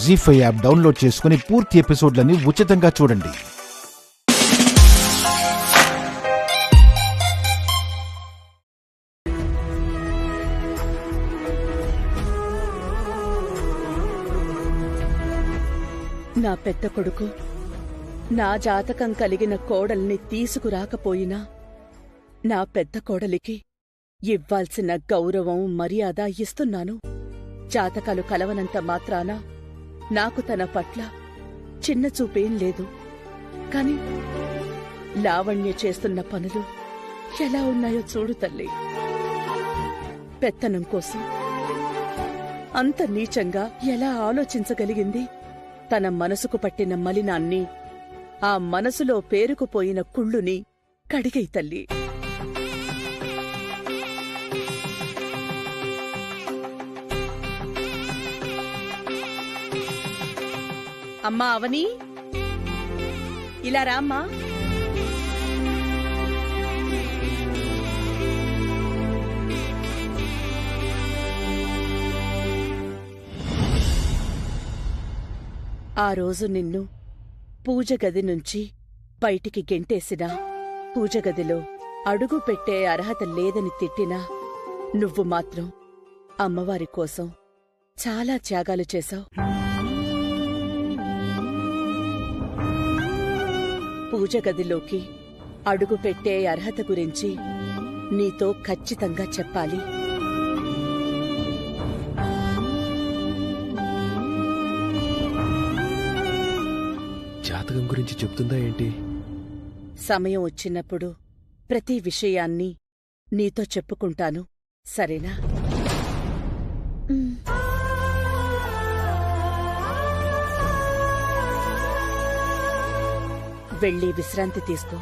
జీ5 app download చేసుకుని పూర్తి ఎపిసోడ్లని ఉచితంగా చూడండి. నా పెద్ద కొడుకు నా జాతకం కలిగిన కోడల్ని తీసుకురాకపోయినా నా పెద్ద కోడలికి ఇవ్వాల్సిన గౌరవం మర్యాద ఇస్తున్నాను. జాతకాలు కలవనంత మాత్రాన నాకు తన పట్ల చిన్న చూపేం లేదు. కాని లావణ్య చేస్తున్న పనులు ఎలా ఉన్నాయో చూడు తల్లి. పెత్తనం కోసం అంత నీచంగా ఎలా ఆలోచించగలిగింది? తన మనసుకు పట్టిన మలినాన్ని, ఆ మనసులో పేరుకుపోయిన కుళ్ళుని కడిగై తల్లి. అమ్మా అవని, ఇలా రామ్మా. ఆ రోజు నిన్ను పూజగది నుంచి బయటికి గెంటేసినా, పూజగదిలో అడుగు పెట్టే అర్హత లేదని తిట్టినా నువ్వు మాత్రం అమ్మవారి కోసం చాలా త్యాగాలు చేశావు. పూజగదిలోకి అడుగు పెట్టే అర్హత గురించి నీతో ఖచ్చితంగా చెప్పాలి. జాతకం గురించి చెప్తుందా ఏంటి? సమయం వచ్చినప్పుడు ప్రతి విషయాన్ని నీతో చెప్పుకుంటాను, సరేనా? వెళ్ళి విశ్రాంతి తీసుకో.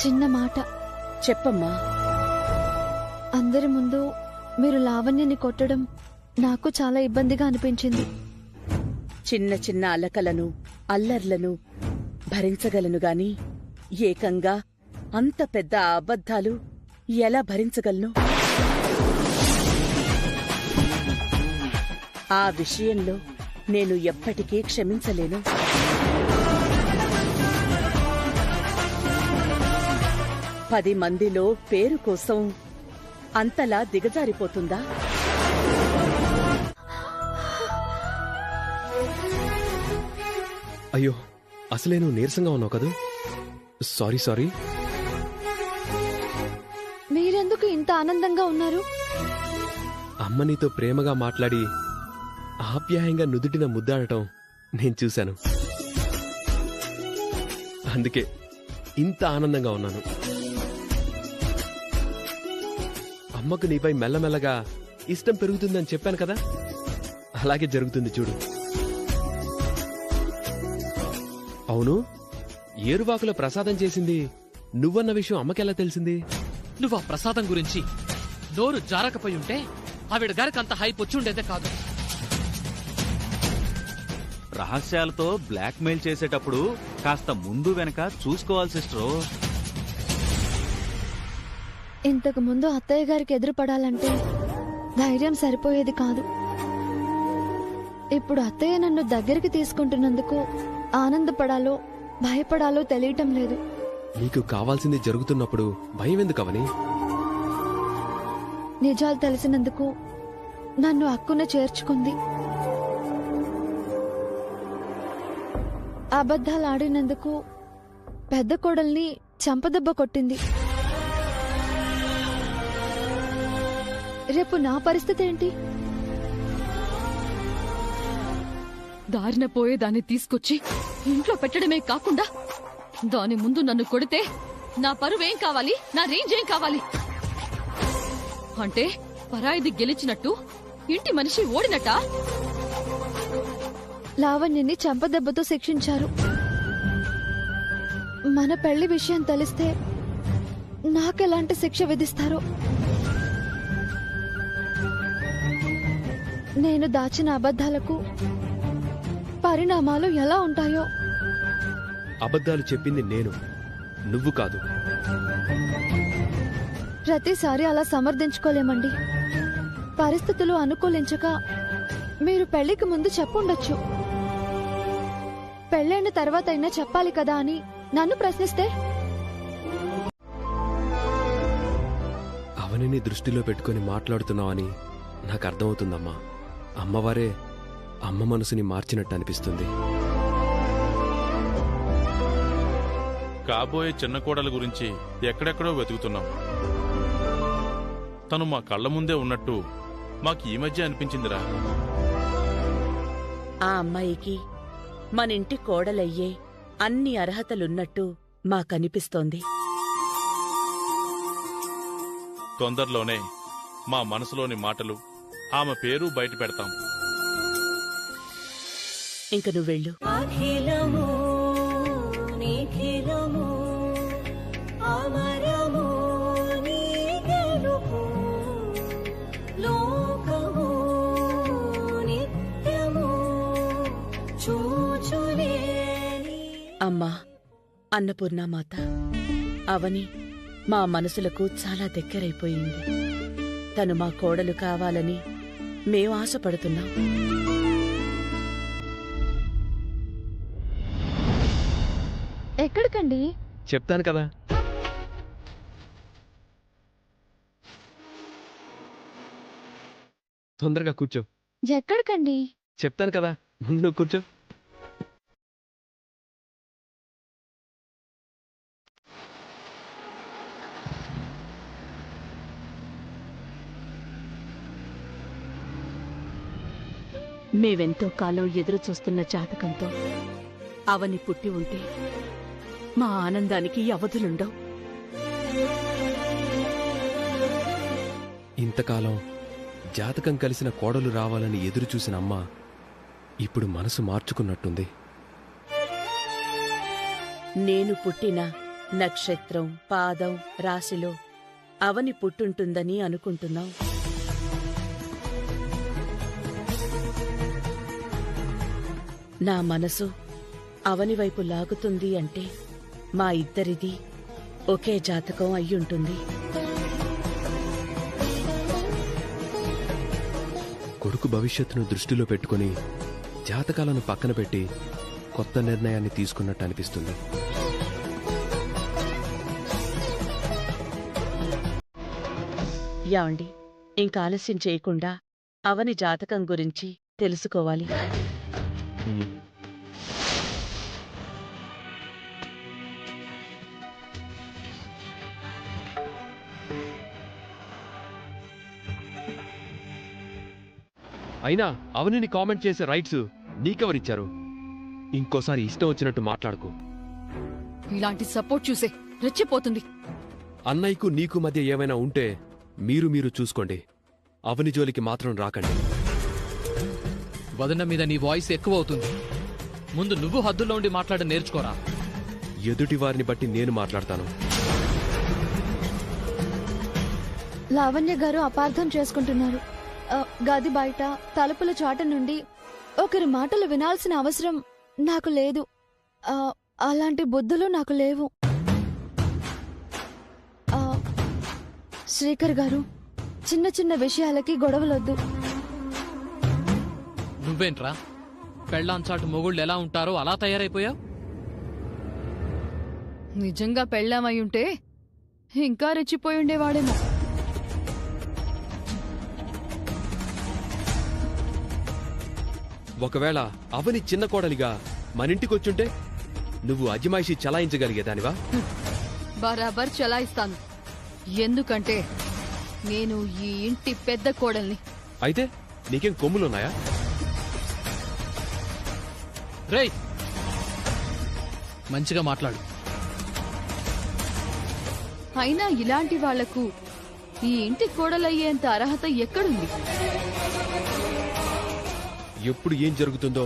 చిన్న మాట చెప్పమ్మా. అందరి ముందు మీరు లావణ్యని కొట్టడం నాకు చాలా ఇబ్బందిగా అనిపించింది. చిన్న చిన్న అలకలను, అల్లర్లను భరించగలను గాని ఏకంగా అంత పెద్ద అబద్ధాలు ఎలా భరించగలను? ఆ విషయంలో నేను ఎప్పటికీ క్షమించలేను. పది మందిలో పేరు కోసం అంతలా దిగజారిపోతుందా? అయ్యో, అసలే నువ్వు నీరసంగా ఉన్నావు కదూ. సారీ. మీరెందుకు ఇంత ఆనందంగా ఉన్నారు? అమ్మ నీతో ప్రేమగా మాట్లాడి ఆప్యాయంగా నుదుటిన ముద్దాడటం నేను చూశాను. అందుకే ఇంత ఆనందంగా ఉన్నాను. అమ్మకు నీపై మెల్లమెల్లగా ఇష్టం పెరుగుతుందని చెప్పాను కదా, అలాగే జరుగుతుంది చూడు. అవును, ఏరువాకులో ప్రసాదం చేసింది నువ్వన్న విషయం అమ్మకెలా తెలిసింది? నువ్వు ఆ ప్రసాదం గురించి నోరు జారకపోయి ఉంటే ఆవిడ గారికి అంత హైప్ వచ్చుండేదే కాదు. రహస్యాలతో బ్లాక్మెయిల్ చేసేటప్పుడు కాస్త ముందు వెనక చూసుకోవాలి సిస్టరు. ఇంతకు ముందు అత్తయ్య గారికి ఎదురుపడాలంటే ధైర్యం సరిపోయేది కాదు. ఇప్పుడు అత్తయ్య నన్ను దగ్గరికి తీసుకుంటున్నందుకు ఆనందపడాలో భయపడాలో తెలియటం లేదు. నీకు కావాల్సింది జరుగుతున్నప్పుడు భయం ఎందుకు అవని? నిజాలు తెలిసినందుకు నన్ను అక్కున చేర్చుకుంది. అబద్ధాలు ఆడినందుకు పెద్ద కోడల్ని చంపదెబ్బ కొట్టింది. రేపు నా పరిస్థితి ఏంటి? దారిన పోయేదాన్ని తీసుకొచ్చి ఇంట్లో పెట్టడమే కాకుండా దాని ముందు నన్ను కొడితే నా పరువేం కావాలి, నా రేంజ్ ఏం కావాలి? అంటే పరాయిది గెలిచినట్టు ఇంటి మనిషి ఓడినట్టా? లావణ్యని చంపదెబ్బతో శిక్షించారు. మన పెళ్లి విషయం తెలిస్తే నాకెలాంటి శిక్ష విధిస్తారో. నేను దాచిన అబద్ధాలకు పరిణామాలు ఎలా ఉంటాయో. అబద్ధాలు చెప్పింది నేను, నువ్వు కాదు. ప్రతిసారి అలా సమర్థించుకోలేమండి. పరిస్థితులు అనుకూలించక మీరు పెళ్లికి ముందు చెప్పుండొచ్చు. పెళ్ళైన తర్వాత అయినా చెప్పాలి కదా అని నన్ను ప్రశ్నిస్తే అవనిని దృష్టిలో పెట్టుకుని మాట్లాడుతున్నావని నాకు అర్థమవుతుందమ్మా. అమ్మవారే అమ్మ మనసుని మార్చినట్టు అనిపిస్తుంది. కాబోయే చిన్న కోడల గురించి ఎక్కడెక్కడో వెతుకుతున్నాం. తను మా కళ్ళ ముందే ఉన్నట్టు మాకు ఈ మధ్య అనిపించిందిరా. ఆ అమ్మాయికి మనింటి కోడలయ్యే అన్ని అర్హతలున్నట్టు మాకనిపిస్తోంది. తొందరలోనే మా మనసులోని మాటలు, ఆమె పేరు బయట పెడతాం. ఇంక నువ్వెళ్ళు. అఖిలము నిఖిలము అమరము నీ గెలుపు లోకము నిత్యము చూచులేని. అమ్మా అన్నపూర్ణామాత, అవని మా మనసులకు చాలా దగ్గరైపోయింది. తను మా కోడలు కావాలని మేం ఆశపడుతున్నాం. ఎక్కడికండి? చెప్తాను కదా. తొందరగా కూర్చో. ఎక్కడికండి? చెప్తాను కదా, ముందు నువ్వు కూర్చో. మేవెంతో కాలం ఎదురు చూస్తున్న జాతకంతో అవని పుట్టి ఉంటే మా ఆనందానికి అవధులుండవు. ఇంతకాలం జాతకం కలిసిన కోడలు రావాలని ఎదురు చూసిన అమ్మ ఇప్పుడు మనసు మార్చుకున్నట్టుంది. నేను పుట్టిన నక్షత్రం, పాదం, రాశిలో అవని పుట్టుంటుందని అనుకుంటున్నాం. నా మనసు అవని వైపు లాగుతుంది అంటే మా ఇద్దరిది ఒకే జాతకం అయ్యుంటుంది. కొడుకు భవిష్యత్తును దృష్టిలో పెట్టుకుని జాతకాలను పక్కన పెట్టి కొత్త నిర్ణయాన్ని తీసుకున్నట్టు అనిపిస్తుంది. యాండి, ఇంకా ఆలస్యం చేయకుండా అవని జాతకం గురించి తెలుసుకోవాలి. అయినా అవనిని కామెంట్ చేసే రైట్స్ నీకెవరిచ్చారు? ఇంకోసారి ఇష్టం వచ్చినట్టు మాట్లాడుకో. ఇలాంటి సపోర్ట్ చూసే రెచ్చిపోతుంది. అన్నయ్యకు నీకు మధ్య ఏమైనా ఉంటే మీరు చూసుకోండి. అవని జోలికి మాత్రం రాకండి. వదన మీద నీ వాయిస్ ఎక్కువ అవుతుంది. ముందు నువ్వు హద్దుల్లో ఉండి మాట్లాడ నేర్చుకోరా. ఎదుటి వారిని బట్టి నేను మాట్లాడతాను. లావణ్య గారు అపార్థం చేసుకుంటున్నారు. గది బయట తలుపుల చాట నుండి ఒకరి మాటలు వినాల్సిన అవసరం నాకు లేదు. అలాంటి బుద్ధులు నాకు లేవు. శ్రీకర్ గారు, చిన్న చిన్న విషయాలకి గొడవలొద్దు. నువ్వేంట్రా, పెళ్ళాంచాటు మొగుళ్ళు ఎలా ఉంటారో అలా తయారైపోయావు? నిజంగా పెళ్ళామై ఉంటే ఇంకా రెచ్చిపోయి ఉండేవాడేమో. ఒకవేళ అవని చిన్న కోడలిగా మనింటికొచ్చుంటే నువ్వు అజమాయిషి చలాయించగలిగేదానివా? బరాబర్ చలాయిస్తాను. ఎందుకంటే నేను ఈ ఇంటి పెద్ద కోడల్ని. అయితే నీకేం కొమ్ములున్నాయా? రేయ్, మంచిగా మాట్లాడు. అయినా ఇలాంటి వాళ్లకు ఈ ఇంటి కోడలయ్యేంత అర్హత ఎక్కడుంది? ఎప్పుడు ఏం జరుగుతుందో,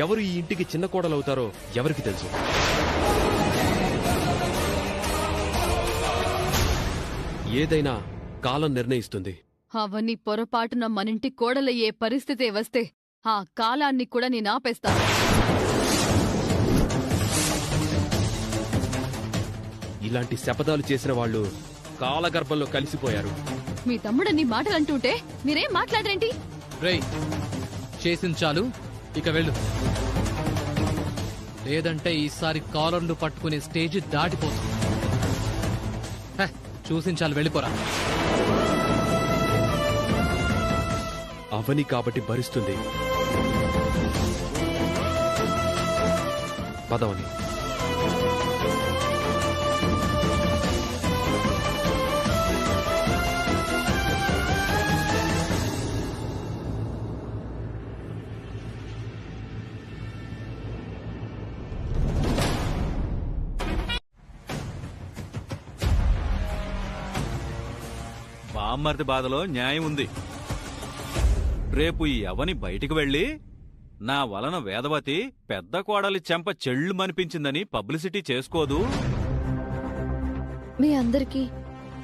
ఎవరు ఈ ఇంటికి చిన్న కోడలవుతారో ఎవరికి తెలుసు? ఏదైనా కాలం నిర్ణయిస్తుంది. అవన్నీ పొరపాటున మనింటి కోడలయ్యే పరిస్థితే వస్తే ఆ కాలాన్ని కూడా నేను ఆపేస్తాను. ఇలాంటి శపథాలు చేసిన వాళ్ళు కాలగర్భంలో కలిసిపోయారు. మీ తమ్ముడన్ని మాటలంటుంటే మీరేం మాట్లాడరేంటి? రేయ్, చేసింది చాలు, ఇక వెళ్ళు. లేదంటే ఈసారి కాలర్లు పట్టుకునే స్టేజ్ దాటిపోతుంది. హ, చూసించాలు, వెళ్ళిపోరా. అవని కాబట్టి భరిస్తుంది. పదవని. బామ్మర్ది బాధలో న్యాయం ఉంది. రేపు ఈ అవని బయటికి వెళ్ళి నా వలన వేదవతి పెద్ద కోడలి చెంప చెళ్ళుమనిపించిందని పబ్లిసిటీ చేసుకోదు. మీ అందరికీ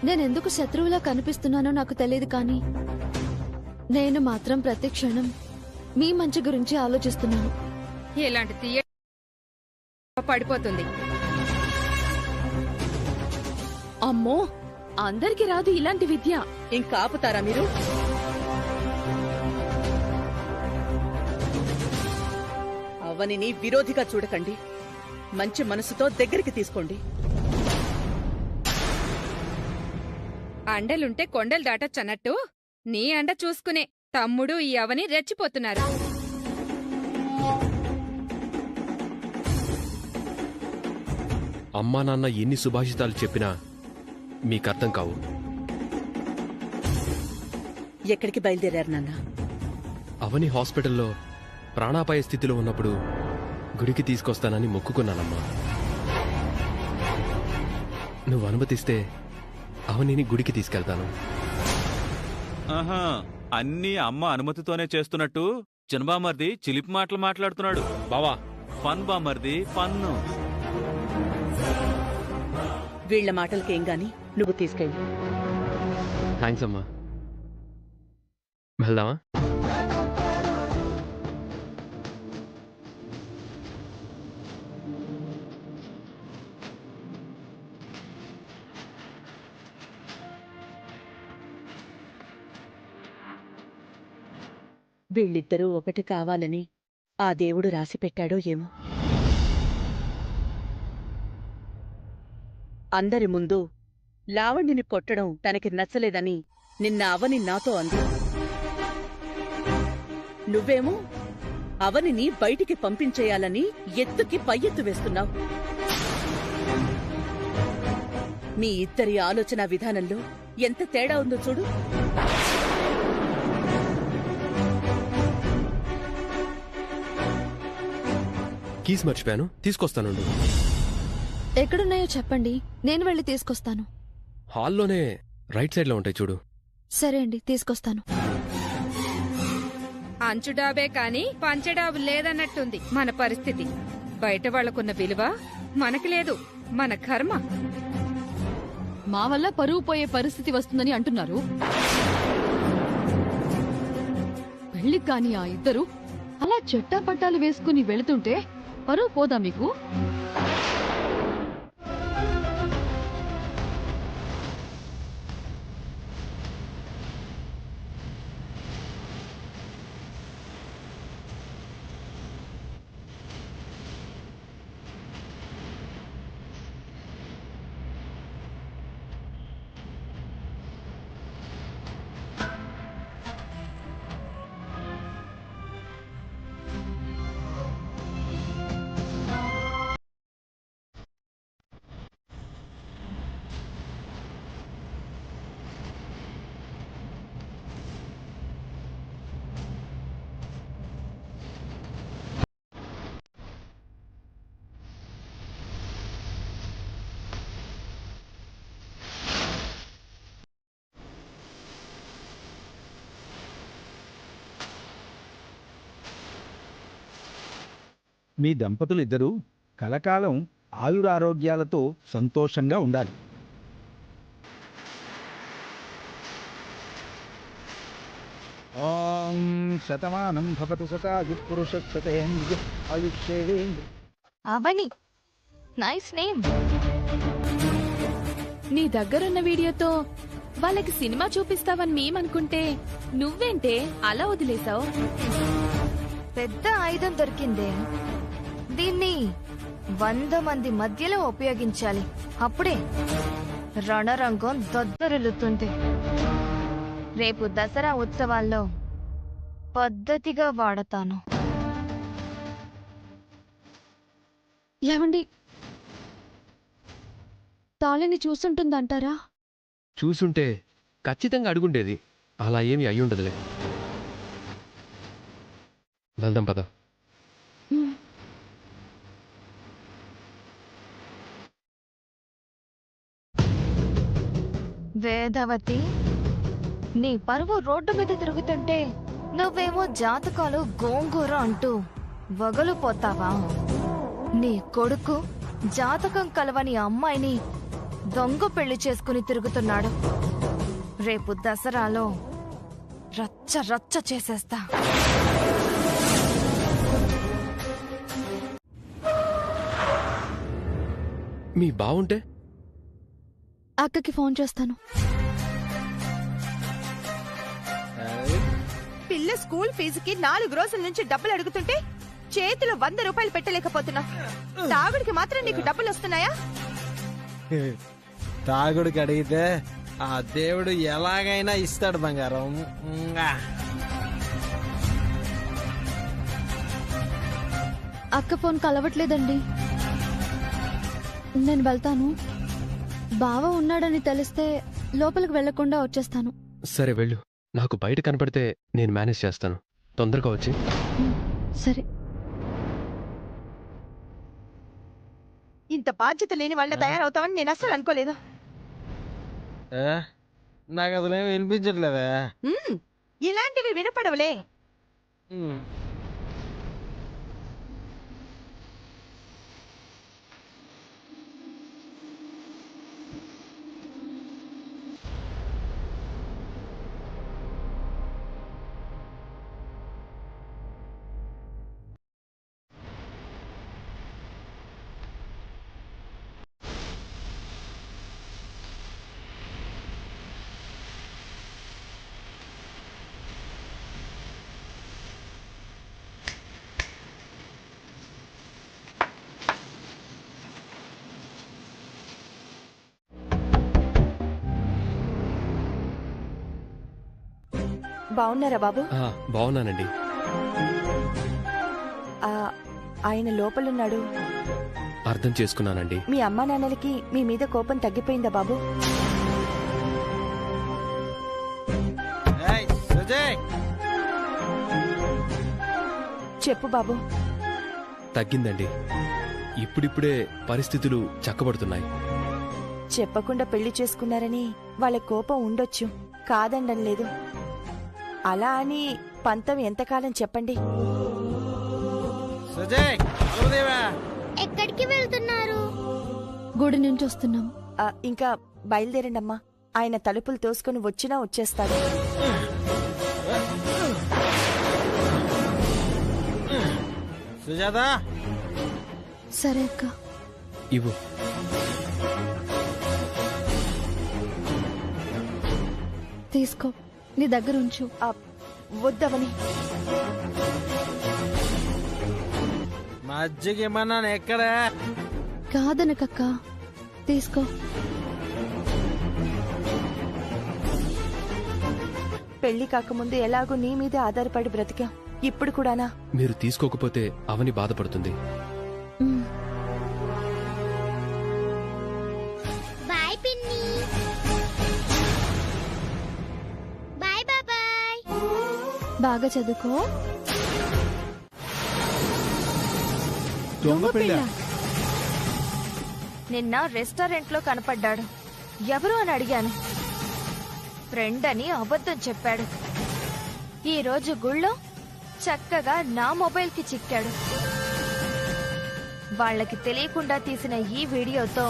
నేనెందుకు శత్రువులా కనిపిస్తున్నానో నాకు తెలియదు, కానీ నేను మాత్రం ప్రతి క్షణం మీ మంచి గురించి ఆలోచిస్తున్నాను. ఇలాంటి తీయ పడిపోతుంది. అమ్మో, అందరికి రాదు ఇలాంటి విద్య. ఇంకా ఆపుతారా మీరు? అవనిని విరోధిగా చూడకండి, మంచి మనసుతో దగ్గరికి తీసుకోండి. అండలుంటే కొండలు దాటొచ్చన్నట్టు నీ అండ చూసుకునే తమ్ముడు ఈ అవని రెచ్చిపోతున్నారు. అమ్మా నాన్న ఎన్ని సుభాషితాలు చెప్పినా మీకర్థం కావు. ఎక్కడికి బయలుదేరారు నాన్న? అవని హాస్పిటల్లో ప్రాణాపాయ స్థితిలో ఉన్నప్పుడు గుడికి తీసుకొస్తానని మొక్కుకున్నానమ్మా. నువ్వు అనుమతిస్తే అవనిని గుడికి తీసుకెళ్తాను. ఆహా, అన్నీ అమ్మ అనుమతితోనే చేస్తున్నట్టు చిన్నబామర్ది చిలిపి మాటలు మాట్లాడుతున్నాడు. బావా, ఫన్ బామర్ది, ఫన్ను. వీళ్ల మాటలకేం గాని నువ్వు తీసుకెళ్ళి. థ్యాంక్స్ అమ్మా. వెళ్దామా? వీళ్ళిద్దరూ ఒకటి కావాలని ఆ దేవుడు రాసిపెట్టాడో ఏమో. అందరి ముందు లావణ్యని కొట్టడం తనకి నచ్చలేదని నిన్న అవని నాతో అంది. నువ్వేమో అవనిని బయటికి పంపించేయాలని ఎత్తుకి పై ఎత్తు వేస్తున్నావు. మీ ఇద్దరి ఆలోచన విధానంలో ఎంత తేడా ఉందో చూడు. కీస్ మర్చిపోయాను, తీసుకొస్తానుండు. ఎక్కడున్నాయో చెప్పండి, నేను వెళ్ళి తీసుకొస్తాను. హాల్లోనే రైట్ సైడ్ లో ఉంటాయి చూడు. సరే అండి, తీసుకొస్తాను. అంచుడాబే కాని పంచడాబు లేదన్నట్టుంది మన పరిస్థితి. బయట వాళ్లకున్న విలువ మనకి లేదు, మన కర్మ. మా వల్ల పరువు పోయే పరిస్థితి వస్తుందని అంటున్నారు. పెళ్లికి కాని ఆ ఇద్దరు అలా చెట్టాపట్టాలు వేసుకుని వెళుతుంటే పరువు పోదా మీకు? మీ దంపతులిద్దరూ కలకాలం ఆయురారోగ్యాలతో సంతోషంగా ఉండాలి. ఓం శతమానం భవతు శతాయు పురుష శతేంద్రియ ఆయుష్యేంద్రియ. అవని, నైస్ నేమ్. నీ దగ్గరున్న వీడియోతో వాళ్ళకి సినిమా చూపిస్తావని మేమనుకుంటే నువ్వేంటే అలా వదిలేశావు? పెద్ద ఆయుధం దొరికిందే. దీన్ని 100 మంది మధ్యలో ఉపయోగించాలి. అప్పుడే రణరంగం దద్దరిల్లుతుంది. రేపు దసరా ఉత్సవాల్లో పద్ధతిగా వాడతాను. ఏమండి, తాళిని చూసుంటుందంటారా? చూసుంటే ఖచ్చితంగా అడుగుండేది. అలా ఏమి అయ్యుండదులే. వెళ్దాం పద. వేదవతి, నీ పరువు రోడ్డు మీద తిరుగుతుంటే నువ్వేమో జాతకాలు గోంగూర అంటూ వగలుపోతావా? నీ కొడుకు జాతకం కలవని అమ్మాయిని దొంగ పెళ్లి చేసుకుని తిరుగుతున్నాడు. రేపు దసరాలో రచ్చ రచ్చ చేసేస్తా. మీ బావుంటే అక్కకి ఫోన్ చేస్తాను. పిల్ల స్కూల్ ఫీజుకి 4 రోజుల నుంచి డబ్బులు అడుగుతుంటే చేతిలో 100 రూపాయలు పెట్టలేకపోతున్నా. తాగుడికి మాత్రం నీకు డబ్బులు వస్తున్నాయా? తాగుడికి అడిగితే ఆ దేవుడు ఎలాగైనా ఇస్తాడు బంగారం. అక్క ఫోన్ కలవట్లేదండి. నేను వెళ్తాను. బావ ఉన్నాడని తెలిస్తే లోపలికి వెళ్లకుండా వచ్చేస్తాను. సరే వెళ్ళు. నాకు బయట కనపడితే నేను మేనేజ్ చేస్తాను. తొందరగా వచ్చి. సరే. ఇంత బాధ్యత లేని వాళ్ళ తయారవుతామని నేను అసలు అనుకోలేదు. నాకు అసలేం వినిపించట్లేదా? ఇలాంటివి వినపడవులే. బాగున్నారా బాబు? బాగున్నానండి. ఆయన లోపలున్నాడు. అర్థం చేసుకున్నానండి. మీ అమ్మా నాన్నలకి మీ మీద కోపం తగ్గిపోయిందా బాబు? చెప్పు బాబు. తగ్గిందండి. ఇప్పుడిప్పుడే పరిస్థితులు చక్కబడుతున్నాయి. చెప్పకుండా పెళ్లి చేసుకున్నారని వాళ్ళ కోపం ఉండొచ్చు, కాదండం లేదు. అలా అని పంతం ఎంతకాలం చెప్పండి. ఎక్కడికి వెళ్తున్నారు? గుడి నుంచి వస్తున్నాం. ఇంకా బయలుదేరండమ్మా. ఆయన తలుపులు తోసుకుని వచ్చినా వచ్చేస్తాడు. సుజాత. సరే అక్క. ఇవ్వు. తీసుకో, నీ దగ్గర ఉంచు. వద్దవని. మజ్జిగేమన్నాను ఎక్కడ? కాదనకక్క, తీసుకో. పెళ్లి కాకముందు ఎలాగో నీ మీదే ఆధారపడి బ్రతికా. ఇప్పుడు కూడానా? మీరు తీసుకోకపోతే అవని బాధపడుతుంది. బాయ్ పిన్ని. బాయ్ బాబాయ్. బాగా చదువుకో. దొంగ పెళ్ళా? నిన్న రెస్టారెంట్ లో కనపడ్డాడు. ఎవరు అని అడిగాను. ఫ్రెండ్ అని అబద్ధం చెప్పాడు. ఈ రోజు గుళ్ళో చక్కగా నా మొబైల్ కి చిక్కాడు. వాళ్ళకి తెలియకుండా తీసిన ఈ వీడియోతో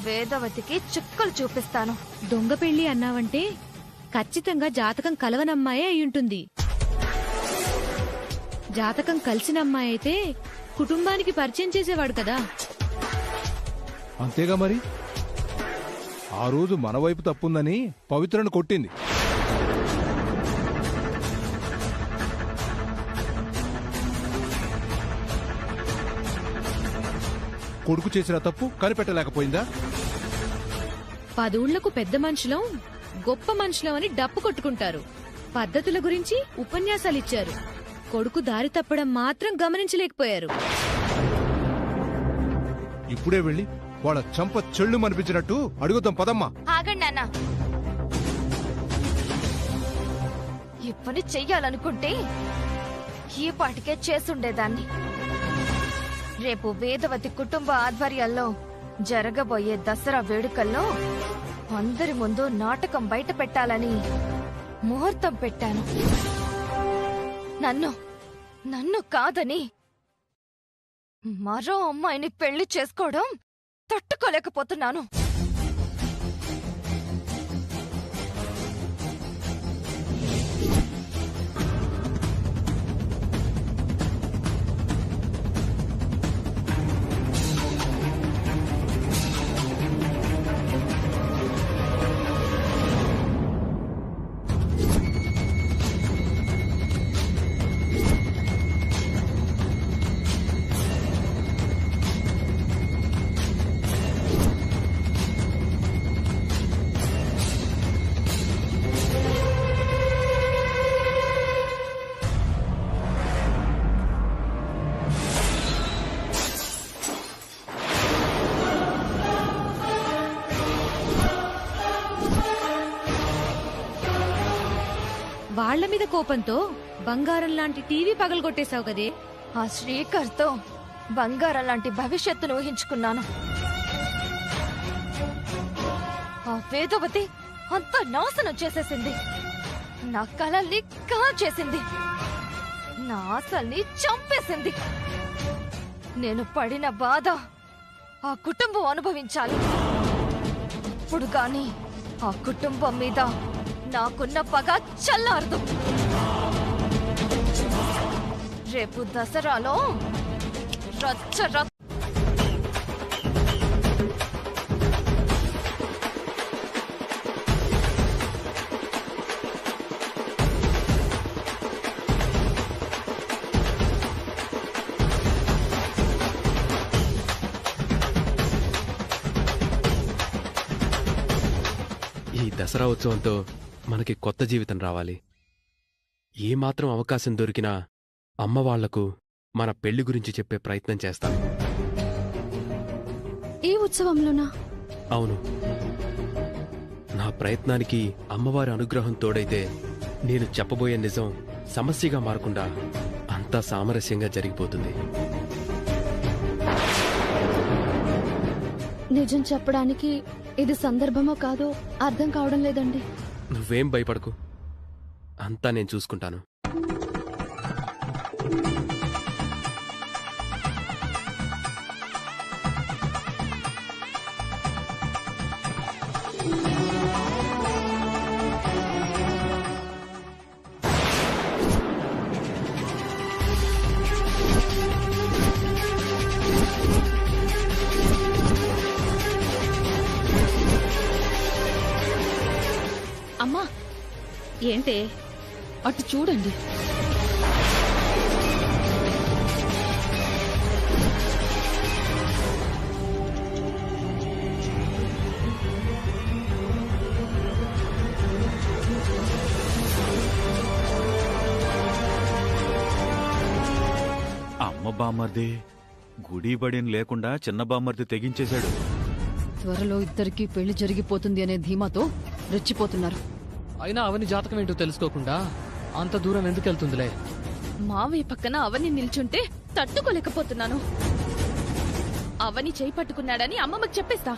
వేదవతికి చుక్కలు చూపిస్తాను. దొంగ పెళ్లి అన్నావంటే ఖచ్చితంగా జాతకం కలవనమ్మాయే అయ్యుంటుంది. జాతకం కలిసిన అమ్మాయి అయితే కుటుంబానికి పరిచయం చేసేవాడు కదా. అంతేగా మరి. ఆ రోజు మన వైపు తప్పుందని పవిత్రను కొట్టింది. కొడుకు చేసిన తప్పు కనిపెట్టలేకపోయిందా? 10 ఊళ్లకు పెద్ద మనుషులం గొప్ప మనుషులం అని డప్పు కొట్టుకుంటారు. పద్ధతుల గురించి ఉపన్యాసాలిచ్చారు. కొడుకు దారి తప్పడం మాత్రం గమనించలేకపోయారు. ఇప్పుడే వెళ్ళి వాళ్ళ చంప చెళ్ళు మనిపించినట్టు అడుగుదాం పదమ్మా. ఆగండి నాన్న. ఈ పని చెయ్యాలనుకుంటే ఈ పాటికే చేసుండేదాన్ని. రేపు వేదవతి కుటుంబ ఆధ్వర్యంలో జరగబోయే దసరా వేడుకల్లో అందరి ముందు నాటకం బయట పెట్టాలని ముహూర్తం పెట్టాను. నన్ను కాదని మరో అమ్మాయిని పెళ్లి చేసుకోవడం తట్టుకోలేకపోతున్నాను. వాళ్ల మీద కోపంతో బంగారం లాంటి టీవీ పగలగొట్టేశావు కదే. ఆ శ్రీకర్తో బంగారం లాంటి భవిష్యత్తును ఊహించుకున్నాను. ఆ వేదవతి అంతా నాశనం చేసేసింది. నా కలల్ని కాల్చేసింది. నా ఆశల్ని చంపేసింది. నేను పడిన బాధ ఆ కుటుంబం అనుభవించాలి. ఇప్పుడు గాని ఆ కుటుంబం మీద నాకున్న పగ చల్లారదు. రేపు దసరాలో రచ్చ ఈ దసరా ఉత్సవంతో మనకి కొత్త జీవితం రావాలి. ఏమాత్రం అవకాశం దొరికినా అమ్మవాళ్లకు మన పెళ్లి గురించి చెప్పే ప్రయత్నం చేస్తాను. ఈ ఉత్సవంలోనా? అవును. నా ప్రయత్నానికి అమ్మవారి అనుగ్రహం తోడైతే నేను చెప్పబోయే నిజం సమస్యగా మారకుండా అంతా సామరస్యంగా జరిగిపోతుంది. నిజం చెప్పడానికి ఇది సందర్భమో కాదో అర్థం కావడం లేదండి. నువ్వేం భయపడకు, అంతా నేను చూసుకుంటాను. అమ్మా, ఏంటే? అటు చూడండి. అమ్మ బామ్మర్ది గుడి బడిని లేకుండా చిన్న బామ్మర్ది తెగించేశాడు. త్వరలో ఇద్దరికి పెళ్లి జరిగిపోతుంది అనే ధీమాతో రెచ్చిపోతున్నారు. అయినా అవని జాతకం ఏంటో తెలుసుకోకుండా అంత దూరం ఎందుకెళ్తుందిలే. మావయ్య పక్కన అవని నిల్చుంటే తట్టుకోలేకపోతున్నాను. అవని చేయి పట్టుకున్నాడని అమ్మమ్మకి చెప్పేస్తా.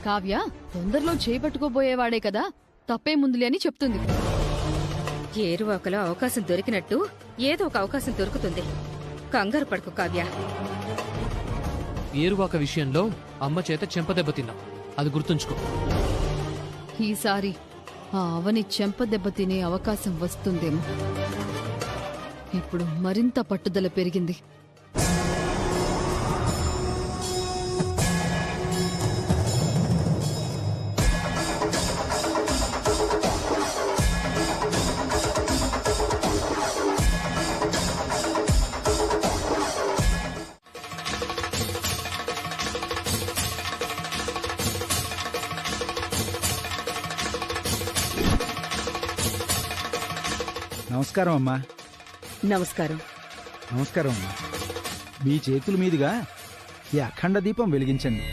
కావ్య తొందరలో చేపట్టుకోబోయేవాడే కదా, తప్పేముందులే అని చెప్తుంది. ఏరువాకలో అవకాశం దొరికినట్టు ఏదో ఒక అవకాశం దొరుకుతుంది. కంగారు పడుకు కావ్య. ఏరువాక విషయంలో అమ్మ చేత చెంపదెబ్బ తిన్నాం, అది గుర్తుంచుకో. ఈసారి ఆ అవని చెంప దెబ్బ తినే అవకాశం వస్తుందేమో. ఇప్పుడు మరింత పట్టుదల పెరిగింది. నమస్కారం అమ్మా. నమస్కారం. నమస్కారం అమ్మా. మీ చేతుల మీదుగా ఈ అఖండ దీపం వెలిగించండి.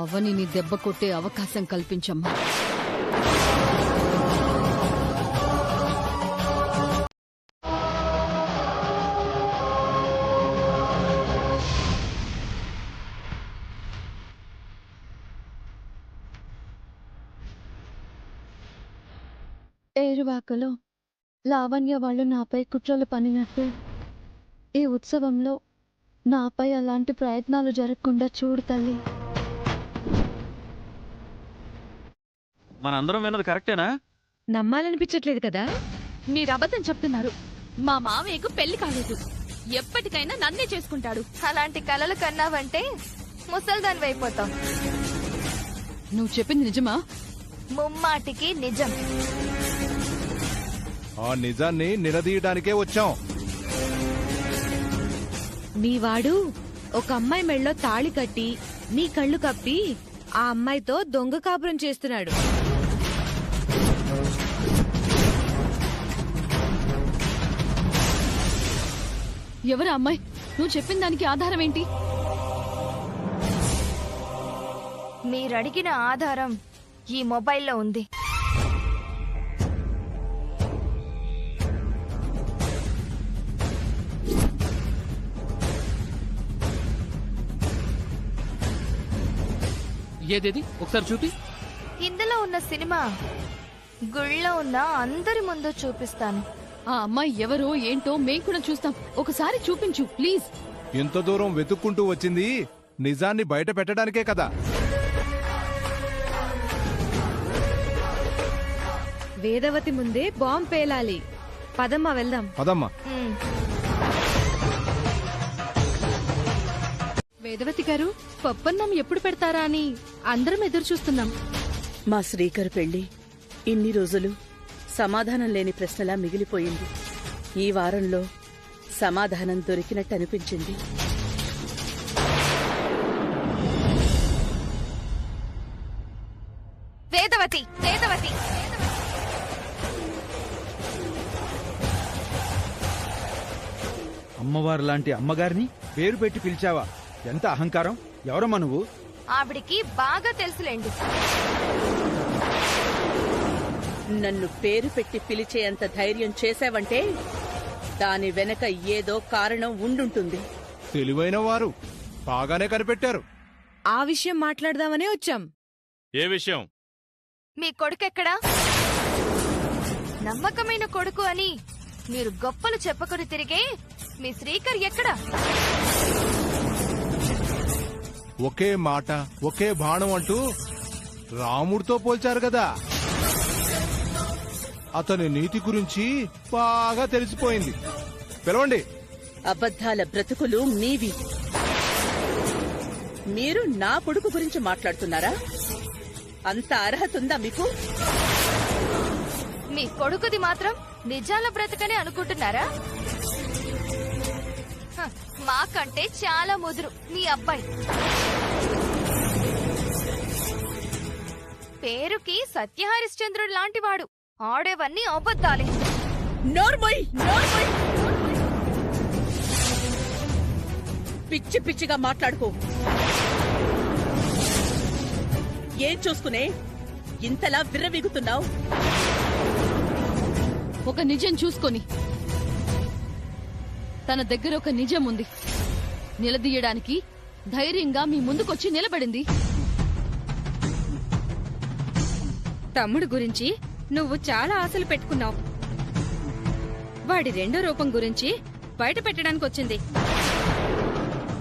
అవనిని దెబ్బ కొట్టే అవకాశం కల్పించమ్మా. ఏరువాకలో లావణ్య వాళ్ళు నాపై కుట్రలు పనినట్టు ఈ ఉత్సవంలో నాపై అలాంటి ప్రయత్నాలు జరగకుండా చూడు తల్లి. మనందరం విన్నది కరెక్టేనా? నమ్మాలనిపించట్లేదు కదా? మీరు అబద్ధం చెప్తున్నారు. మా మామయ్యకు పెళ్లి కాలేదు. ఎప్పటికైనా నన్నే చేసుకుంటాడు. అలాంటి కలలు కన్నావంటే ముసల్దాన్ అయిపోతాం. నువ్వు చెప్పింది నిజమా? ముమ్మాటికి నిజం. ఆ నిజాన్ని నిలదీయడానికే వచ్చాం. మీ వాడు ఒక అమ్మాయి మెళ్ళో తాళి కట్టి మీ కళ్ళు కప్పి ఆ అమ్మాయితో దొంగ కాపురం చేస్తున్నాడు. ఎవరు అమ్మాయి? నువ్వు చెప్పిన దానికి ఆధారం ఏంటి? మీరడిగిన ఆధారం ఈ మొబైల్లో ఉంది. ఏదేది ఒకసారి చూపి. ఇందులో ఉన్న సినిమా గుళ్ళో ఉన్న అందరి ముందు చూపిస్తాను. ఆ అమ్మాయి ఎవరో ఏంటో మేం కూడా చూస్తాం. ఒకసారి చూపించు ప్లీజ్. ఇంత దూరం వెతుక్కుంటూ వచ్చింది నిజాన్ని బయట పెట్టడానికే కదా. వేదవతి ముందే బాంబు పేలాలి. పదమ్మా వెళ్దాం. పదమ్మా. వేదవతి గారు, పప్పన్నం ఎప్పుడు పెడతారా అని అందరం ఎదురు చూస్తున్నాం. మా శ్రీకర్ పెళ్లి ఇన్ని రోజులు సమాధానం లేని ప్రశ్నలా మిగిలిపోయింది. ఈ వారంలో సమాధానం దొరికినట్టు అనిపించింది. వేదవతి, వేదవతి, అమ్మవారు లాంటి అమ్మగారిని పేరు పెట్టి పిలిచావా? ఎంత అహంకారం! ఎవరమ్మా నువ్వు? ఆవిడికి బాగా తెలుసులేండి. నన్ను పేరు పెట్టి పిలిచేంత ధైర్యం చేశావంటే దాని వెనక ఏదో కారణం ఉండుంటుంది. తెలివైన వారు బాగానే కనిపెట్టారు. ఆ విషయం మాట్లాడదామనే వచ్చాం. ఏ విషయం? మీ కొడుకెక్కడా? నమ్మకమైన కొడుకు అని మీరు గొప్పలు చెప్పుకుని తిరిగే మీ శ్రీకర్ ఎక్కడా? ఒకే మాట ఒకే బాణం అంటూ రాముడితో పోల్చారు కదా. అతని నీతి గురించి బాగా తెలిసిపోయింది. పిలవండి. అబద్ధాల బ్రతుకులు మీవి. మీరు నా కొడుకు గురించి మాట్లాడుతున్నారా? అంత అర్హత ఉందా మీకు? మీ కొడుకుది మాత్రం నిజాల బ్రతకనే అనుకుంటున్నారా? మాకంటే చాలా ముదురు మీ అబ్బాయి. పేరుకి సత్యహరిశ్చంద్రుడు లాంటివాడు. ఆడేవన్నీ అబద్ధాలే. నోర్మోయ్, నోర్మోయ్. పిచ్చి పిచ్చిగా మాట్లాడుకో. ఏం చూసుకునే ఇంతలా విర్రవీగుతున్నావు? ఒక నిజం చూసుకొని తన దగ్గర ఒక నిజం ఉంది. నిలదీయడానికి ధైర్యంగా మీ ముందుకొచ్చి నిలబడింది. తమ్ముడు గురించి నువ్వు చాలా ఆశలు పెట్టుకున్నావు. వాడి రెండో రూపం గురించి బయట పెట్టడానికి వచ్చింది.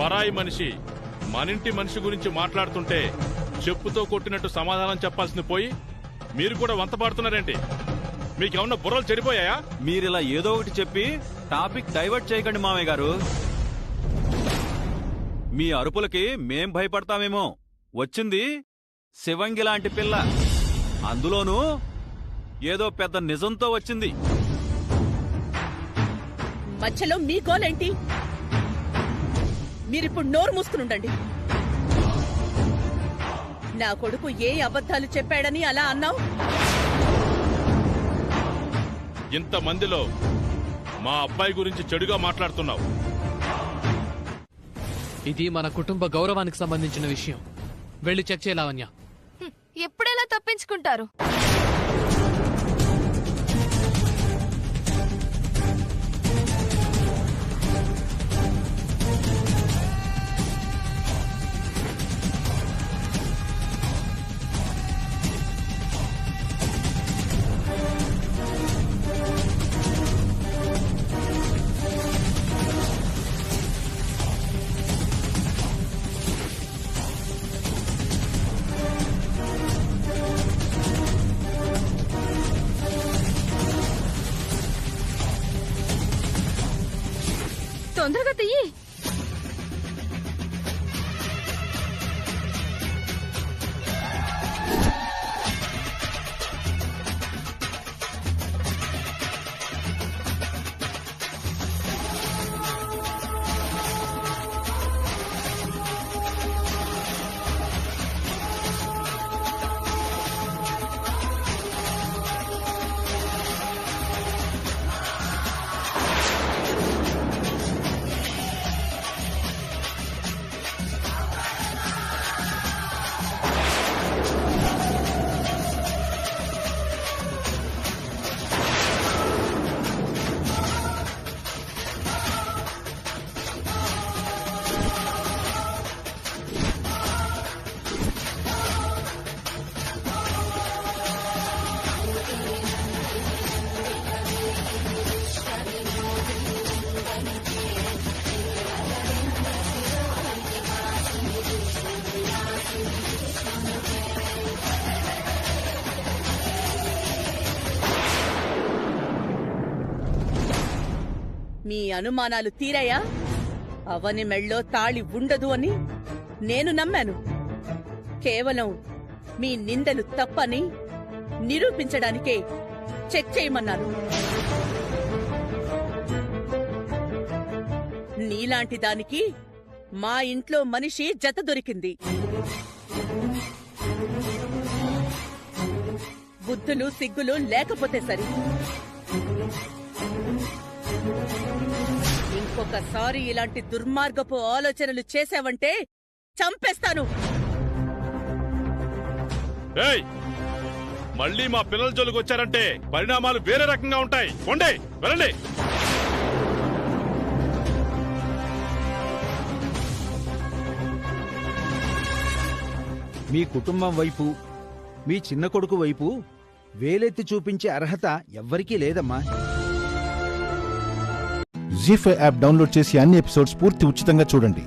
పరాయి మనిషి మనింటి మనిషి గురించి మాట్లాడుతుంటే చెప్పుతో కొట్టినట్టు సమాధానం చెప్పాల్సింది పోయి మీరు కూడా వంతపాడుతున్నారేంటి? మీకేమన్నా బుర్రలు చెడిపోయాయా? మీరిలా ఏదో ఒకటి చెప్పి టాపిక్ డైవర్ట్ చేయకండి మామయ్య గారు. మీ అరుపులకి మేం భయపడతామేమో. వచ్చింది శివంగి లాంటి పిల్ల, అందులోనూ ఏదో పెద్ద నిజంతో వచ్చింది. మధ్యలో మీ గోలేంటి? మీరిప్పుడు నోరు మూసుకునుండండి. నా కొడుకు ఏ అబద్ధాలు చెప్పాడని అలా అన్నావు? ఇంతమందిలో మా అబ్బాయి గురించి చెడుగా మాట్లాడుతున్నావు. ఇది మన కుటుంబ గౌరవానికి సంబంధించిన విషయం. వెళ్ళి చెక్ చేయ లావణ్య. ఎప్పుడెలా తప్పించుకుంటారు? తొందరగా తీయి. మీ అనుమానాలు తీరాయా? అవని మెళ్ళో తాళి ఉండదు అని నేను నమ్మాను. కేవలం మీ నిందలు తప్పని నిరూపించడానికే చెక్ చేయమన్నాను. నీలాంటి దానికి మా ఇంట్లో మనిషి జత దొరికింది. బుద్ధులు సిగ్గులు లేకపోతే సరి. ఇంకొకసారి ఇలాంటి దుర్మార్గపు ఆలోచనలు చేశావంటే చంపేస్తాను. ఏయ్, మళ్ళీ మా పిల్లల జోలికి వచ్చారంటే పరిణామాలు వేరే రకంగా ఉంటాయి. కొండే వెళ్ళండి. మీ కుటుంబం వైపు, మీ చిన్న కొడుకు వైపు వేలెత్తి చూపించే అర్హత ఎవ్వరికీ లేదమ్మా. జీ5 యాప్ డౌన్లోడ్ చేసి అన్ని ఎపిసోడ్స్ పూర్తి ఉచితంగా చూడండి.